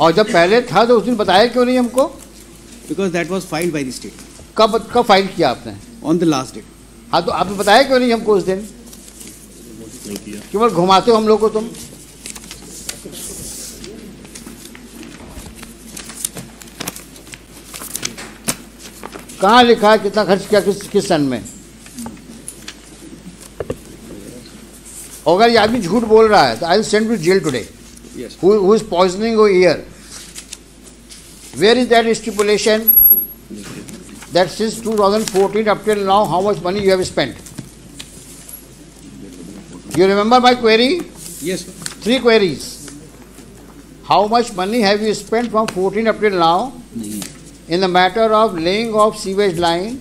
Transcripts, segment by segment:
और जब पहले था तो उस दिन बताया क्यों नहीं हमको? Because that was filed by the state कब फाइल किया आपने? on the last day. हाँ, तो आपने बताया क्यों नहीं हमको उस दिन? केवल घुमाते हो हम लोग को तुम। कहाँ लिखा है कितना खर्च किया किस सन में? अगर ये आदमी झूठ बोल रहा है तो I will send to jail today. Yes. Who is poisoning your ear? Where is that stipulation that since 2014 up till now how much money you have spent? You remember my query? Yes, sir. 3 queries. How much money have you spent from 14 up till now in the matter of laying of sewage line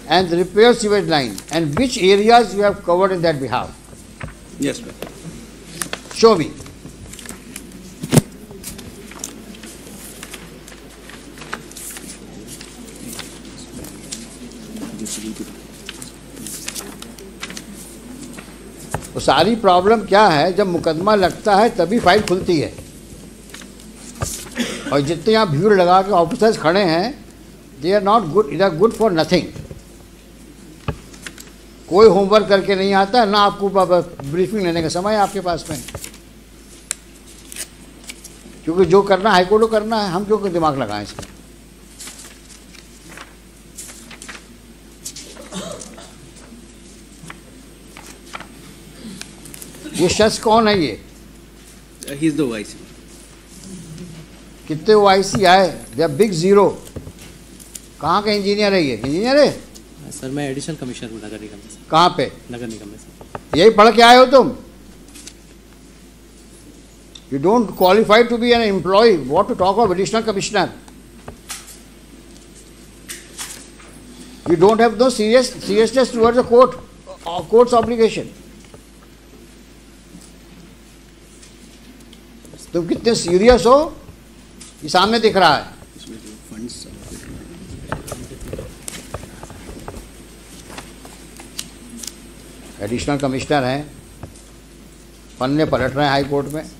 and repair sewage line, and which areas you have covered in that behalf? Yes, sir. Show me. तो सारी problem क्या है, जब मुकदमा लगता है तभी file खुलती है। और जितने यहाँ भीड़ लगा के ऑफिसर्स खड़े हैं, they are not good, they are good for nothing. कोई होमवर्क करके नहीं आता, ना आपको ब्रीफिंग लेने का समय है आपके पास में, क्योंकि जो करना हाईकोर्ट को करना है, हम क्यों दिमाग लगाएं इसमें। ये शख्स कौन है ये? He is the OIC. कितने OIC आए? They are big zero. कहाँ का इंजीनियर है ये? इंजीनियर है सर, मैं एडिशनल कमिश्नर हूँ नगर निगम में। कहाँ पे? नगर निगम में सर। यही पढ़ के आए हो तुम? You don't qualify to be an employee. What to talk of additional commissioner? You don't have no seriousness towards the court's obligation. तुम कितने सीरियस हो ये सामने दिख रहा है। एडिशनल कमिश्नर हैं, पन्ने पलट रहे हैं हाई कोर्ट में,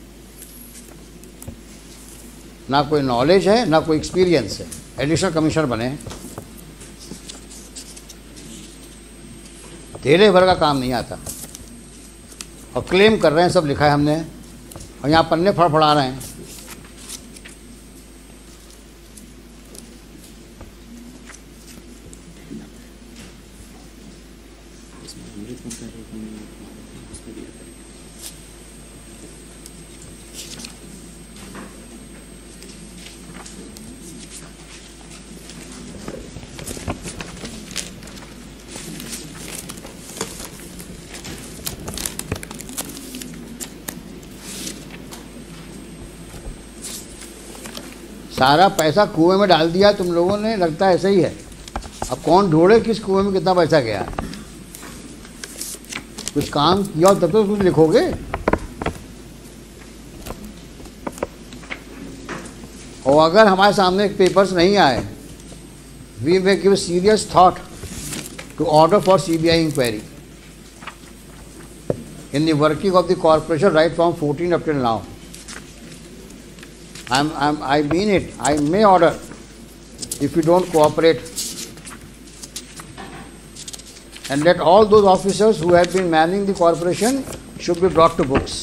ना कोई नॉलेज है ना कोई एक्सपीरियंस है, एडिशनल कमिश्नर बने हैं। तेरे भर का काम नहीं आता और क्लेम कर रहे हैं सब लिखा है हमने, और यहाँ पन्ने फड़फड़ा रहे हैं। सारा पैसा कुएं में डाल दिया तुम लोगों ने, लगता है ऐसा ही है। अब कौन ढूंढे किस कुएं में कितना पैसा गया। कुछ काम किया तब तो कुछ लिखोगे। और अगर हमारे सामने पेपर्स नहीं आए, we may give serious thought to order for CBI inquiry in the working of the corporation right from 14 up till now. I mean it. I may order if you don't cooperate, and let all those officers who have been manning the corporation should be brought to books.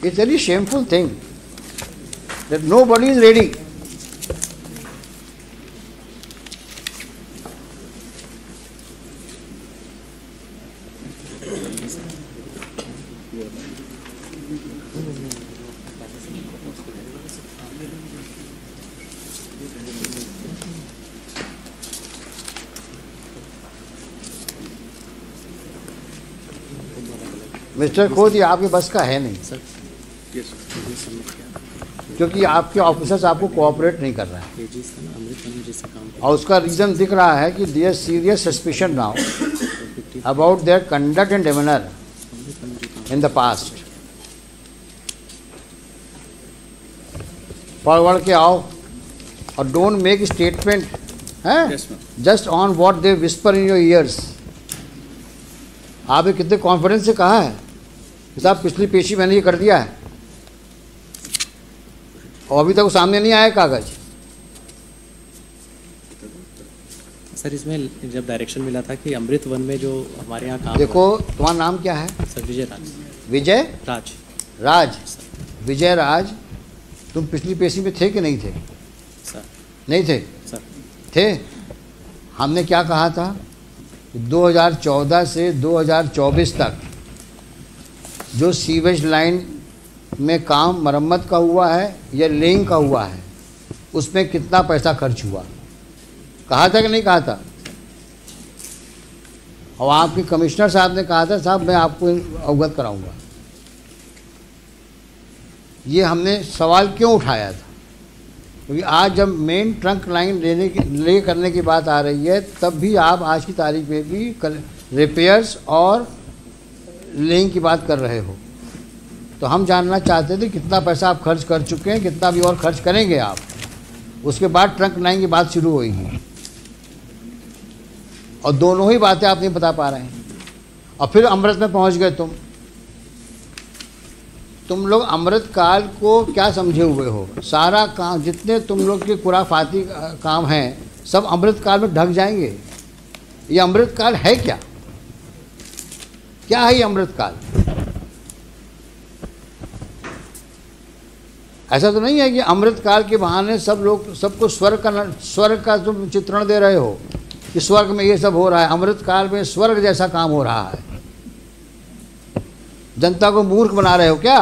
It's a very shameful thing that nobody is ready. Mister खोद, ये आपके बस का है नहीं sir, क्योंकि आपके officers आपको कोऑपरेट नहीं कर रहे हैं। और उसका रीज़न दिख रहा है कि their serious suspicion now about their conduct and demeanour in the past. पढ़ के आओ और डोंट मेक स्टेटमेंट हैं just on what they whisper in your ears. आपने कितने कॉन्फिडेंस से कहा है कि साहब पिछली पेशी मैंने ये कर दिया है, और अभी तक वो सामने नहीं आया कागज। सर इसमें जब डायरेक्शन मिला था कि अमृत वन में जो हमारे यहाँ काम देखो तुम्हारा नाम क्या है? सर विजय राज। विजय राज। राज। विजय राज, तुम पिछली पेशी में थे कि नहीं थे? सर नहीं थे? सर थे। हमने क्या कहा था कि 2014 से 2024 तक जो सीवेज लाइन में काम मरम्मत का हुआ है या लेइंग का हुआ है, उसमें कितना पैसा खर्च हुआ, कहा था कि नहीं कहा था? और आपके कमिश्नर साहब ने कहा था साहब मैं आपको अवगत कराऊंगा। ये हमने सवाल क्यों उठाया था? क्योंकि आज जब मेन ट्रंक लाइन ले करने की बात आ रही है, तब भी आप आज की तारीख में भी रिपेयर्स और लेइंग की बात कर रहे हो। तो हम जानना चाहते थे कितना पैसा आप खर्च कर चुके हैं, कितना भी और खर्च करेंगे आप। उसके बाद ट्रंक लाइन की बात शुरू होगी, और दोनों ही बातें आप नहीं बता पा रहे हैं। और फिर अमृत में पहुंच गए तुम लोग अमृत काल को क्या समझे हुए हो? सारा काम जितने तुम लोग के खुराफाती काम हैं सब अमृत काल में ढक जाएंगे। ये अमृत काल है क्या? क्या है ये अमृत काल? ऐसा तो नहीं है कि अमृत काल के बहाने सब लोग सबको स्वर्ग का तुम चित्रण दे रहे हो कि स्वर्ग में ये सब हो रहा है। अमृत काल में स्वर्ग जैसा काम हो रहा है। जनता को मूर्ख बना रहे हो क्या?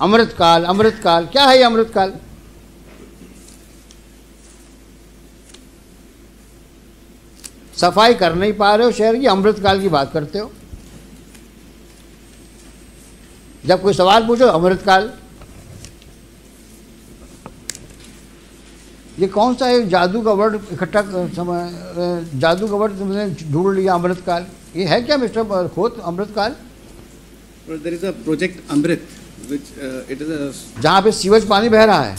अमृत काल क्या है ये अमृत काल? सफाई कर नहीं पा रहे हो शहर की, अमृत काल की बात करते हो। जब कोई सवाल पूछो अमृत काल। ये कौन सा एक जादू का वर्ड इकट्ठा जादू का वर्ड तुमने ढूंढ लिया अमृत काल? ये है क्या मिस्टर खोत अमृत काल? There is a project Amrit, which it is a जहाँ पे सीवेज पानी बह रहा है।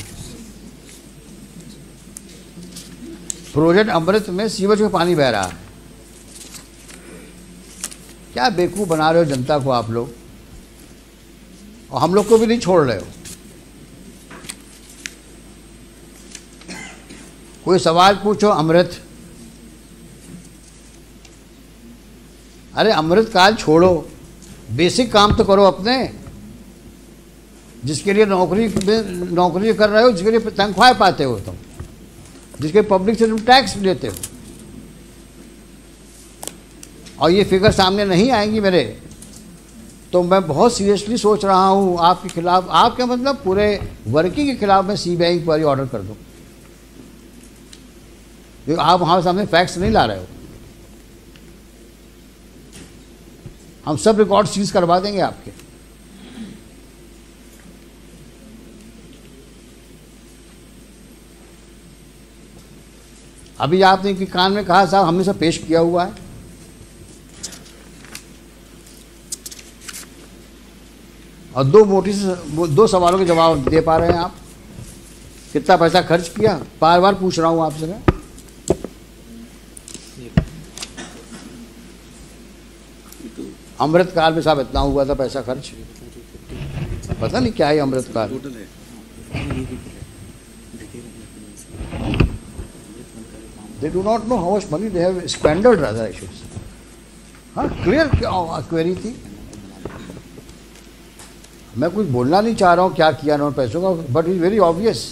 प्रोजेक्ट अमृत में सीवेज में पानी बह रहा है। क्या बेवकूफ बना रहे हो जनता को आप लोग, और हम लोग को भी नहीं छोड़ रहे हो। कोई सवाल पूछो अमृत, अरे अमृत काल छोड़ो, बेसिक काम तो करो अपने, जिसके लिए नौकरी कर रहे हो, जिसके लिए तनख्वाह पाते हो तुम, जिसके पब्लिक से तुम टैक्स लेते हो। और ये फिगर सामने नहीं आएंगी मेरे, तो मैं बहुत सीरियसली सोच रहा हूँ आपके खिलाफ, आपके मतलब पूरे वर्किंग के खिलाफ मैं सीबीआई इंक्वायरी ऑर्डर कर दूँ। क्योंकि आप हमारे सामने फैक्ट्स नहीं ला रहे हो। हम सब रिकॉर्ड सीज करवा देंगे आपके। अभी आपने कि कान में कहा साहब हमने सब पेश किया हुआ है, और दो सवालों के जवाब दे पा रहे हैं आप। कितना पैसा खर्च किया, बार बार पूछ रहा हूं आपसे मैं। अमृत काल में साहब इतना हुआ था पैसा खर्च, पता नहीं क्या है अमृत काल। total है। They do not know how much money they have squandered, rather I should say. हाँ क्लियर क्वेरी थी। मैं कुछ बोलना नहीं चाह रहा हूँ क्या किया उन्होंने पैसों का, बट इज वेरी ऑब्वियस।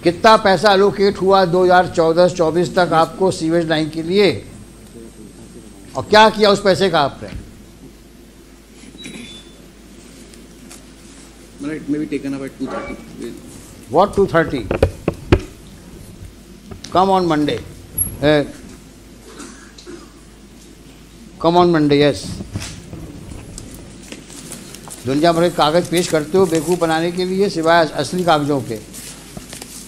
कितना पैसा एलोकेट हुआ 2014-24 तक आपको सीवेज लाइन के लिए, और क्या किया उस पैसे का आपने? It may be taken up at 2:30. What 2:30? Come on Monday. Come on Monday, yes. दुनिया भर के कागज पेश करते हो बेवकूफ़ बनाने के लिए, सिवाय असली कागजों के।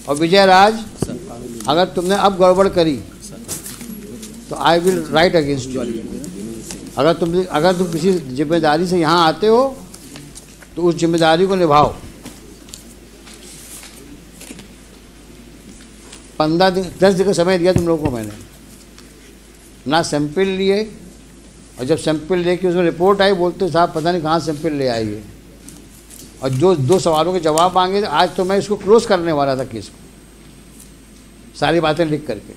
और विजय राज, अगर तुमने अब गड़बड़ करी तो I will write against you. अगर तुम किसी जिम्मेदारी से यहाँ आते हो तो उस जिम्मेदारी को निभाओ। 15 दिन 10 दिन का समय दिया तुम लोगों को मैंने, ना सैंपल लिए, और जब सैंपल लेके उसमें रिपोर्ट आई बोलते साहब पता नहीं कहाँ सैंपल ले आई है, और जो 2 सवालों के जवाब मांगे। आज तो मैं इसको क्लोज करने वाला था केस को, सारी बातें लिख करके,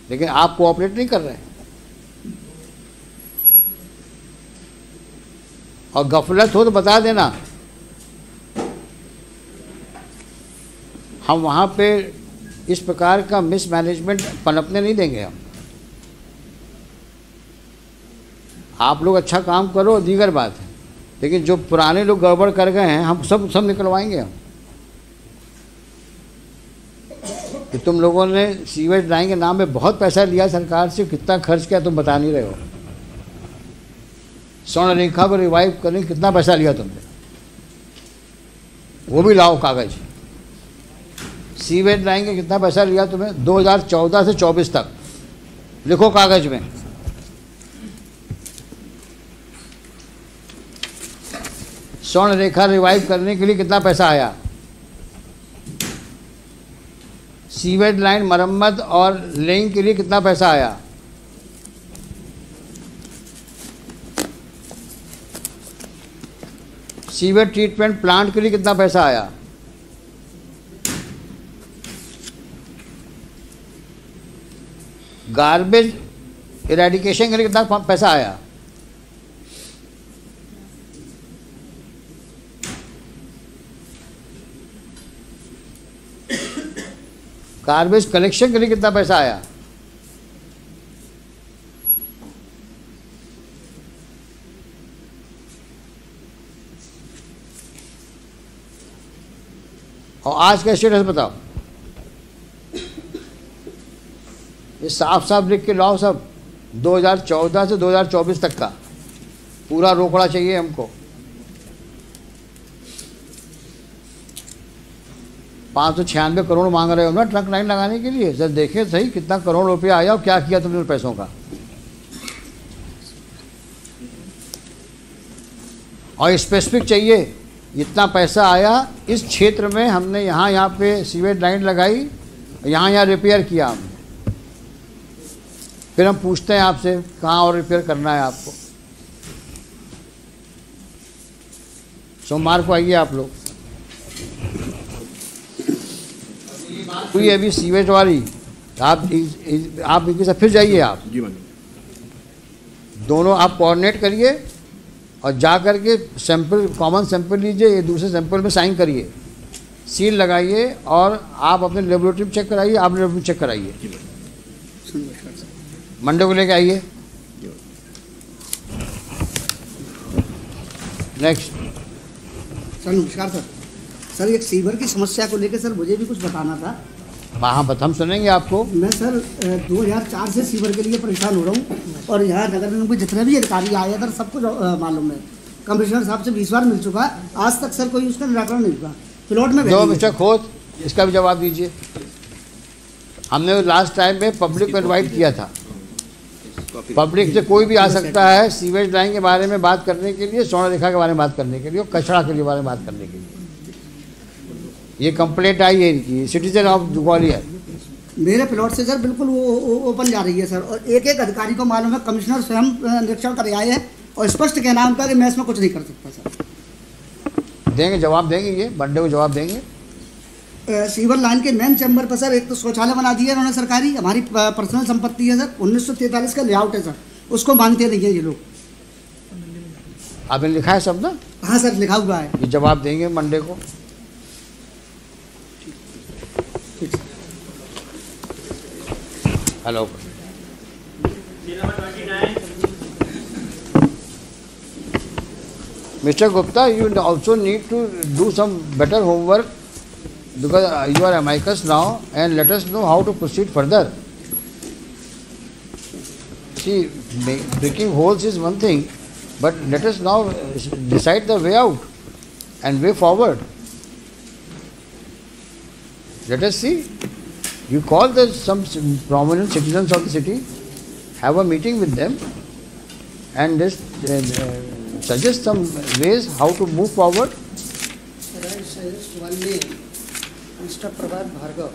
लेकिन आप कोऑपरेट नहीं कर रहे हैं। और गफलत हो तो बता देना, हम वहाँ पे इस प्रकार का मिसमैनेजमेंट पनपने नहीं देंगे हम। आप लोग अच्छा काम करो दीगर बात है, लेकिन जो पुराने लोग गड़बड़ कर गए हैं हम सब निकलवाएंगे हम। कि तुम लोगों ने सीवेज लाइन के नाम पे बहुत पैसा लिया सरकार से, कितना खर्च किया तुम बता नहीं रहे हो। स्वर्ण रेखा को रिवाइव करने कितना पैसा लिया तुमने, वो भी लाओ कागज। सीवेज लाइन के कितना पैसा लिया तुम्हें 2014 से 24 तक, लिखो कागज में। स्वर्ण रेखा रिवाइव करने के लिए कितना पैसा आया, सीवेज लाइन मरम्मत और लेइंग के लिए कितना पैसा आया, सीवेज ट्रीटमेंट प्लांट के लिए कितना पैसा आया, गार्बेज इरेडिकेशन के लिए कितना पैसा आया, गार्बेज कलेक्शन के लिए कितना पैसा आया, और आज का स्टेटस बताओ। ये साफ साफ लिख के लाओ सब, 2014 से 2024 तक का पूरा रोकड़ा चाहिए हमको। 596 करोड़ मांग रहे हो ना ट्रक लाइन लगाने के लिए, सर देखे सही कितना करोड़ रुपया आया और क्या किया तुमने पैसों का। और स्पेसिफिक चाहिए, इतना पैसा आया इस क्षेत्र में, हमने यहाँ पे सीवेज लाइन लगाई, यहाँ रिपेयर किया हमने। फिर हम पूछते हैं आपसे कहाँ और रिपेयर करना है आपको। सोमवार को आइए आप लोग। हुई अभी सीवेज वाली, आप इनके साथ फिर जाइए, आप दोनों आप कोऑर्डिनेट करिए और जा कर के सैंपल, कॉमन सैंपल लीजिए, ये दूसरे सैंपल में साइन करिए, सील लगाइए, और आप अपने लेबोरेटरी में चेक कराइए, आप लेबोरेटरी में चेक कराइए। मंडे को लेके आइए। नेक्स्ट। सर नमस्कार सर। सर एक सीवर की समस्या को लेकर सर मुझे भी कुछ बताना था। हाँ हम सुनेंगे आपको। मैं सर 2004 से सीवर के लिए परेशान हो रहा हूँ, और यहाँ नगर निगम के जितने भी अधिकारी आए थे सब कुछ मालूम है। कमिश्नर साहब से 20 बार मिल चुका, आज तक सर कोई उसका निराकरण नहीं हुआ। प्लॉट में जो मिस्टर खोत, इसका भी जवाब दीजिए। हमने लास्ट टाइम में पब्लिक को इन्वाइट किया था, पब्लिक से कोई भी आ सकता है सीवेज लाइन के बारे में बात करने के लिए, स्वर्ण रेखा के बारे में बात करने के लिए, और कचरा के लिए बारे में बात करने के लिए। ये कंप्लेंट आई है इनकी, सिटीजन ऑफ ग्वालियर। मेरे प्लॉट से सर बिल्कुल वो ओपन जा रही है सर, और एक एक अधिकारी को मालूम है, कमिश्नर स्वयं निरीक्षण कर आए हैं और स्पष्ट कहना उनका कि मैं इसमें कुछ नहीं कर सकता सर। देंगे जवाब, देंगे, ये मंडे को जवाब देंगे। सीवर लाइन के मेन चैम्बर पर सर एक तो शौचालय बना दिया उन्होंने सरकारी, हमारी पर्सनल संपत्ति है सर, 1943 का लेआउट है सर, उसको मानते नहीं है ये लोग। आपने लिखा है सब ना? हाँ सर लिखा हुआ है। ये जवाब देंगे मंडे को। Hello. Mr. Gupta, you also need to do some better homework, because you are amicus now, and let us know how to proceed further. See, breaking holes is one thing, but let us now decide the way out and way forward. Let us see. You call some prominent citizens of the city, have a meeting with them, and just suggest some ways how to move forward. Sir, I suggest one name, Mr. Prabhat Bhargav.